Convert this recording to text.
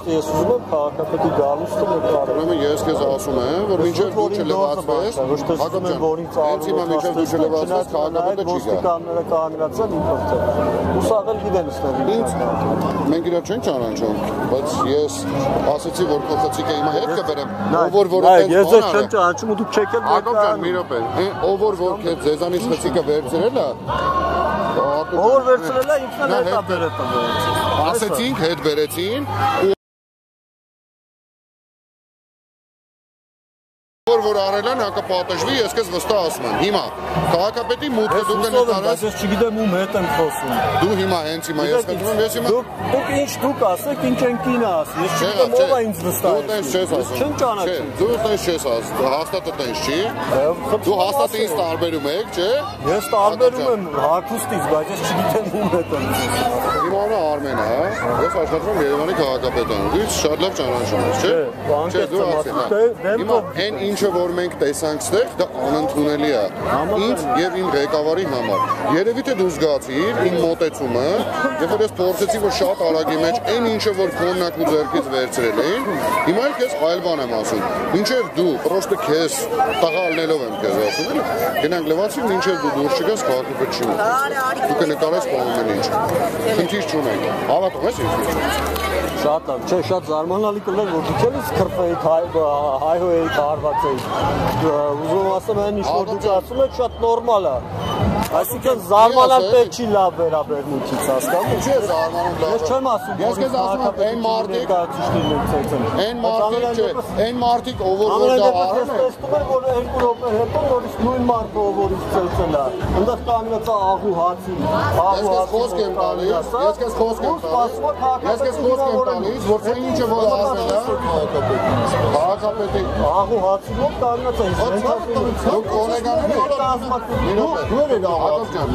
Ես ուզում եմ քաղաքապետի գալուստը նկարել։ Ուրեմն ես քեզ ասում եմ, որ մինչև դու չլվացվես, հենց հիմա մինչև դու չլվացվես, քաղաքապետը չի գա։ Ոստիկանները կանգնացան ինքնուրույն։ Ուսաղել գիտեն ստեղի։ Մենք իրար չենք ճանաչում, բայց ես ասացի, որ քո խցիկը հիմա հետ կբերեմ, ով որ այդպես ես չեմ ճանաչում ու դուք չեք էլ Ակոբ ջան, մի րոպե, ով որ քեզ ձեզանից խցիկը վերցրել է, ով վերցրել է ինքն էլ հետա բերել։ Ասեցինք, հետ բերեցին որ արել են հակը պատժվի, ես քեզ վստահ ասում եմ։ Հիմա քաղաքապետի մուտքը դու կնկարես։ Ես չգիտեմ ում հետ եմ խոսում։ Դու հիմա հենց հիմա ես խնդրում եմ, ես հիմա Դուք ինչ դուք ասեք, ինչ են կինը ասի։ Ես չգիտեմ ով է ինձ վստահ։ Դու տես չես ասում։ Չեմ ճանաչում։ Դու տես չես ասում, հաստատը տես չի։ Դու հաստատ ինձ տարբերում եք, չէ։ Ես տարբերում եմ հագուստից, բայց ես չգիտեմ ում հետ եմ խոսում։ Իմ անունը Արմեն է, ես աշխատում եմ Երևանի քաղաքապետարանում։ Դու շատ լավ ճանաչում ես, չէ։ Չէ, դու ասել ես։ Հիմա այն ինչը որ մենք տեսանք ստեղ, դա անընդունելի է։ Ինձ եւ իմ ղեկավարի համար։ Երևի թե դու զգացիր իմ մոտեցումը, երբ որ ես փորձեցի որ շատ արագի մեջ այն ինչը որ քոննակ ու ձեռքից վերցրել էին, հիմա էլ քեզ այլ բան եմ ասում։ Մինչեւ դու պրոստը քեզ տաղալնելով եմ քեզ ասում, էլի։ Գնանք լվացի, մինչեւ դու դուրս չգաս քաղաքապետ չի մոտ։ Դու կնկարես ամեն ինչ։ Խնդիր չունենք։ Հավատում ես ինձ։ Շատ լավ, չէ, շատ զարմանալի կլներ, որ դուք էլ սկրպեիք հայհոյեիք հարված էիք։ Ուզում ասեմ այն ինչ որ դուք ասում եք շատ նորմալ է։ Այսինքն զարմանալ պետք չի լավ վերաբերմունքից, հասկանում եք։ Չէ, զարմանում լավ։ Ես չեմ ասում, ես քեզ ասում եմ, այն մարդիկ, ով որ դա արել է։ Տեսնում եմ, որ 2 րոպե հետո նորից նույն մարդը ով որ իսկ ծելցել է։ Այնտեղ կանգնած է աղու հացի։ Ես քեզ խոսք եմ տալիս, ես քեզ խոսք եմ տալիս, որ դա ինչը որ ասել է քաղաքապետի աղու հացի մոտ կանգնած է։ Դուք կոլեգաներ եք ասում։ Ակոբ ջան,